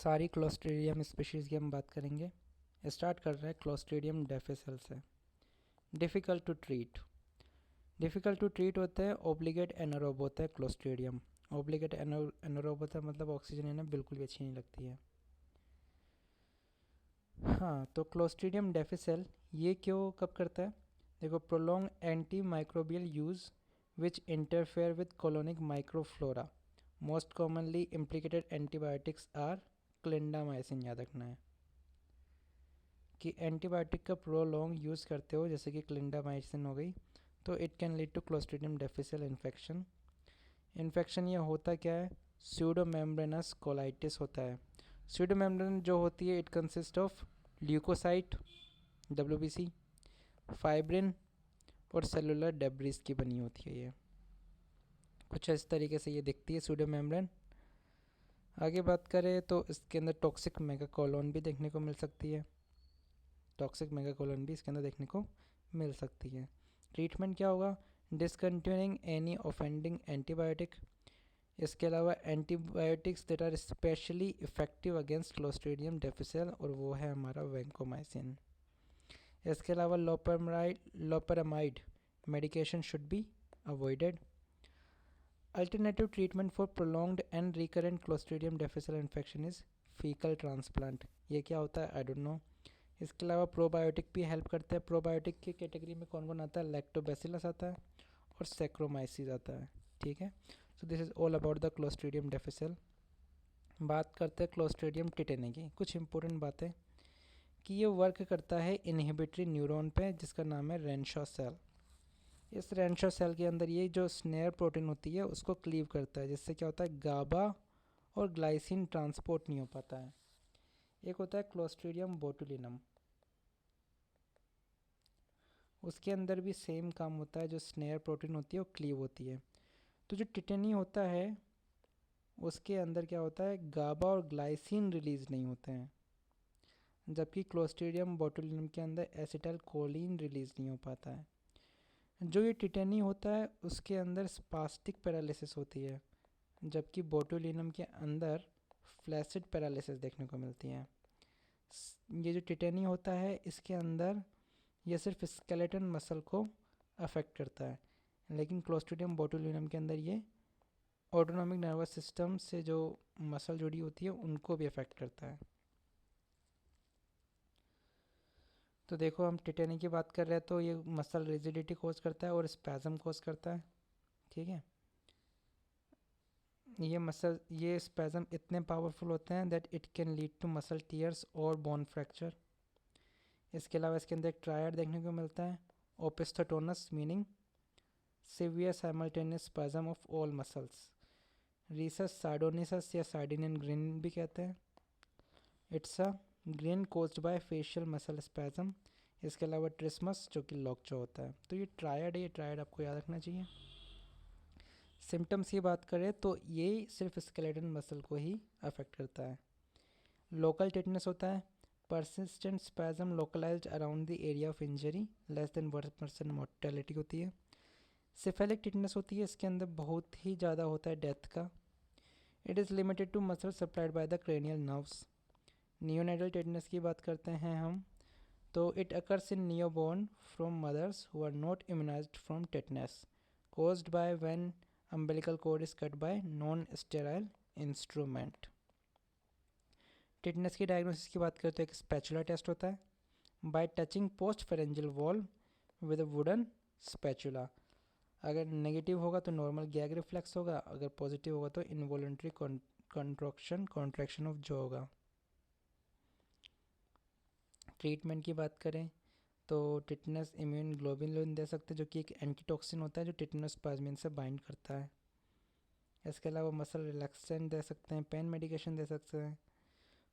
सारी clostridium species की हम बात करेंगे। स्टार्ट कर रहे हैं क्लोस्ट्रीडियम डिफिसिल से। Difficult to treat. Difficult to treat होता है, ऑब्लिगेट एनारोब होता है क्लोस्ट्रीडियम। ऑब्लिगेट एनारोब होता है मतलब ऑक्सीजन इन्हें बिल्कुल भी अच्छी नहीं लगती है। हाँ, तो क्लोस्ट्रीडियम डिफिसिल ये क्यों कब करता है? देखो, prolong anti microbial use which interfere with colonic microflora. Most commonly implicated antibiotics are clindamycin. याद रखना है कि एंटीबायोटिक का प्रोलॉन्ग यूज़ करते हो, जैसे कि क्लिंडामाइसिन हो गई, तो it can lead to Clostridium difficile infection. Infection ये होता क्या है? स्यूडोमेम्ब्रेनस कोलाइटिस होता है। स्यूडोमेम्ब्रेन जो होती है, it consist of leukocyte WBC, fibrin और सेलुलर डेब्रिस की बनी होती है। ये कुछ इस तरीके से ये दिखती है स्यूडोमेम्ब्रेन। आगे बात करें तो इसके अंदर टॉक्सिक मेगाकोलोन भी देखने को मिल सकती है। टॉक्सिक मेगाकोलोन भी इसके अंदर देखने को मिल सकती है। ट्रीटमेंट क्या होगा? Discontinuing any offending antibiotic. इसके अलावा antibiotics that are specially effective against Clostridium difficile, और वो है हमारा वैंकोमाइसिन। इसके अलावा loperamide medication should be avoided. Alternative treatment for prolonged and recurrent Clostridium difficile infection is fecal transplant. ये क्या होता है? I don't know. इसके अलावा प्रोबायोटिक भी हेल्प करते हैं। प्रोबायोटिक की कैटेगरी में कौन कौन आता है? लैक्टोबैसिलस आता है और सैक्रोमाइसिस आता है। ठीक है, so this is all about the clostridium difficile. बात करते हैं क्लोस्ट्रीडियम टिटेनी की। कुछ इंपॉर्टेंट बातें कि ये वर्क करता है इनहिबिटरी न्यूरॉन पे, जिसका नाम है रेनशॉ सेल। इस रेनशॉ सेल के अंदर ये जो स्नेयर प्रोटीन होती है उसको क्लीव करता है, जिससे क्या होता है? गाबा और ग्लाइसिन ट्रांसपोर्ट नहीं हो पाता है। एक होता है क्लोस्ट्रीडियम बोटुलिनम, उसके अंदर भी सेम काम होता है। जो स्नेयर प्रोटीन होती है वो क्लीव होती है। तो जो टिटेनी होता है उसके अंदर क्या होता है? गाबा और ग्लाइसिन रिलीज नहीं होते हैं, जबकि क्लोस्ट्रीडियम बोटुलिनम के अंदर एसिटाइल कोलिन रिलीज नहीं हो पाता है। जो ये टिटेनी होता है उसके अंदर स्पास्टिक पैरालिसिस होती है, जबकि बोटुलिनम के अंदर फ्लैसिड पैरालिसिस देखने को मिलती है। ये जो टिटेनी होता है इसके अंदर ये सिर्फ स्केलेटन मसल को अफेक्ट करता है, लेकिन क्लोस्ट्रीडियम बोटुलिनम के अंदर ये ऑटोनॉमिक नर्वस सिस्टम से जो मसल जुड़ी होती है उनको भी अफेक्ट करता है। तो देखो, हम टिटेनी की बात कर रहे हैं तो ये मसल रिजिडिटी कोज करता है और स्पैज़म कोज करता है। ठीक है, ये स्पैज़म इतने पावरफुल होते हैं that it can lead to muscle tears और बोन फ्रैक्चर। इसके अलावा इसके अंदर एक ट्रायड देखने को मिलता है, opisthotonus meaning severe simultaneous spasm of all muscles. Risus sardonicus या सार्डिनियन ग्रिन भी कहते हैं। It's a grin caused by facial muscle spasm. इसके अलावा ट्रिस्मस जो कि लॉकचो होता है। तो ये ट्रायड है, ये ट्रायड आपको याद रखना चाहिए। सिम्टम्स की बात करें तो ये सिर्फ स्केलेटन मसल को ही अफेक्ट करता है। लोकल टिटनेस होता है, persistent spasm localized around the area of injury, less than 1% mortality होती है। सिफेलिक टिटनेस होती है, इसके अंदर बहुत ही ज़्यादा होता है डेथ का। It is limited to muscle supplied by the cranial nerves. Neonatal tetanus की बात करते हैं हम, तो it occurs in newborn from mothers who are not immunized from tetanus caused by when umbilical cord is cut by non-sterile instrument। Tetanus की diagnosis की बात करें तो एक स्पैचुला टेस्ट होता है, bye touching post pharyngeal wall with a wooden spatula. अगर negative होगा तो नॉर्मल गैग रिफ्लेक्स होगा, अगर पॉजिटिव होगा तो इनवॉलेंट्री कॉन्ट्रैक्शन ऑफ जॉ होगा। ट्रीटमेंट की बात करें तो टिटनेस इम्यून ग्लोबुलिन दे सकते हैं, जो कि एक एंटीटॉक्सिन होता है जो टिटनेस प्लाज्मिन से बाइंड करता है। इसके अलावा मसल रिलैक्सेंट दे सकते हैं, पेन मेडिकेशन दे सकते हैं।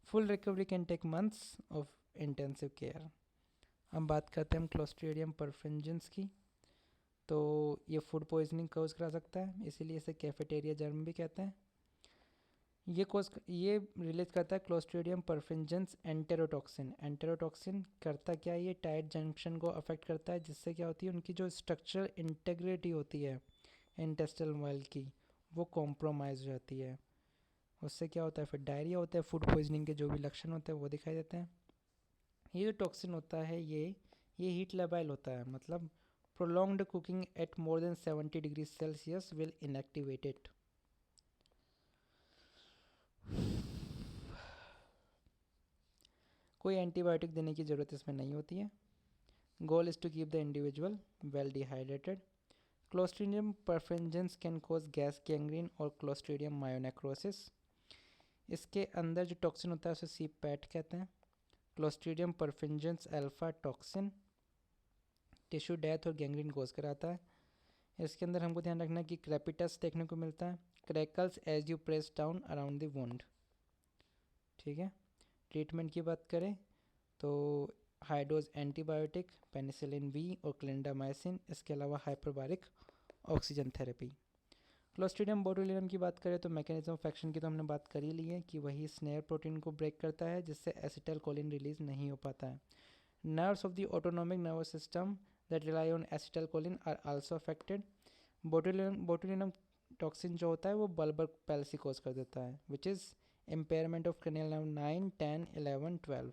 Full recovery can take months of intensive care. हम बात करते हैं हम क्लोस्ट्रीडियम परफेंजेंस की, तो ये फूड पॉइजनिंग कोज करा सकता है, इसीलिए इसे कैफेटेरिया जर्म भी कहते हैं। ये रिलीज करता है क्लोस्ट्रीडियम परफेंजेंस एंटेरोटॉक्सिन। एंटेरोटॉक्सिन करता क्या है? ये टाइट जंक्शन को अफेक्ट करता है, जिससे क्या होती है? उनकी जो स्ट्रक्चरल इंटेग्रिटी होती है इंटेस्टाइनल वॉल की, वो कॉम्प्रोमाइज़ हो जाती है। उससे क्या होता है, फिर डायरिया होता है, फूड पॉइजनिंग के जो भी लक्षण होते हैं वो दिखाई देते हैं। ये जो टॉक्सिन होता है ये हीट लेबाइल होता है, मतलब prolonged cooking at more than 70 degree Celsius will inactivate it. कोई एंटीबायोटिक देने की ज़रूरत इसमें नहीं होती है। Goal is to keep the individual well dehydrated. Clostridium perfringens can cause gas gangrene और क्लोस्ट्रीडियम मायोनेक्रोसिस। इसके अंदर जो टॉक्सिन होता है उसे सी पैट कहते हैं। Clostridium perfringens alpha toxin tissue death और गैंग्रीन कोज कराता है। इसके अंदर हमको ध्यान रखना है कि क्रेपिटस देखने को मिलता है, crackles as you press down around the wound. ठीक है, ट्रीटमेंट की बात करें तो high dose antibiotic penicillin V और क्लिंडामाइसिन, इसके अलावा hyperbaric oxygen therapy. Clostridium botulinum की बात करें तो मैकेनिज्म ऑफ एक्शन की तो हमने बात कर ही ली है कि वही स्नेयर प्रोटीन को ब्रेक करता है जिससे एसिटाइल कोलिन रिलीज नहीं हो पाता है। Nerves of the autonomic nervous system that rely on acetyl choline are also affected. Botulinum toxin जो होता है वो बल्बर पैल्सी कॉज कर देता है which is impairment of cranial nerve 9, 10, 11, 12।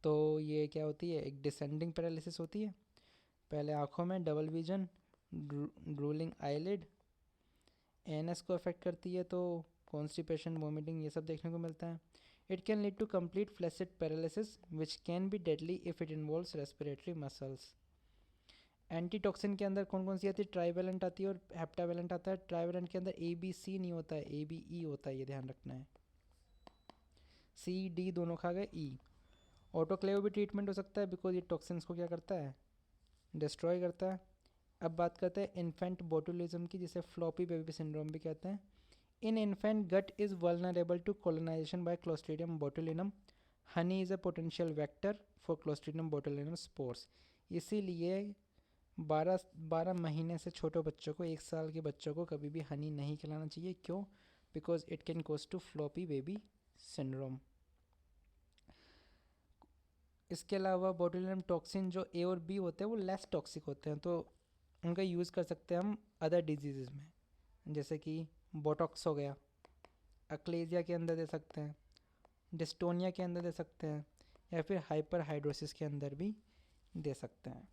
तो ये क्या होती है, एक डिसेंडिंग पैरालिसिस होती है। पहले आँखों में double vision, drooling eyelid, ANS को अफेक्ट करती है तो कॉन्स्टिपेशन, वोमिटिंग, ये सब देखने को मिलता है। It can lead to complete flaccid paralysis which can be deadly if it involves respiratory muscles. Antitoxin के अंदर कौन कौन सी आती है, ट्राईवेलेंट आती है और हेप्टावेलेंट आता है। ट्राईवेलेंट के अंदर ABC नहीं होता है, ABE होता है, ये ध्यान रखना है। CD दोनों खा गए, E। ऑटोक्लेव भी ट्रीटमेंट हो सकता है बिकॉज ये टॉक्सिन्स को क्या करता है, डिस्ट्रॉय करता है। अब बात करते हैं इन्फेंट बोटुलिज्म की, जिसे फ्लॉपी बेबी सिंड्रोम भी कहते हैं। In infant gut is vulnerable to colonization by Clostridium botulinum. Honey is a potential vector for Clostridium botulinum spores. इसीलिए 12 महीने से छोटे बच्चों को, 1 साल के बच्चों को कभी भी हनी नहीं खिलाना चाहिए। क्यों? Because it can cause to floppy baby syndrome. इसके अलावा बोटुलिनम टॉक्सिन जो A और B होते हैं वो लेस टॉक्सिक होते हैं, तो उनका यूज़ कर सकते हैं हम अदर डिजीज़ में, जैसे कि बोटॉक्स हो गया, अक्लेजिया के अंदर दे सकते हैं, डिस्टोनिया के अंदर दे सकते हैं, या फिर हाइपर हाइड्रोसिस के अंदर भी दे सकते हैं।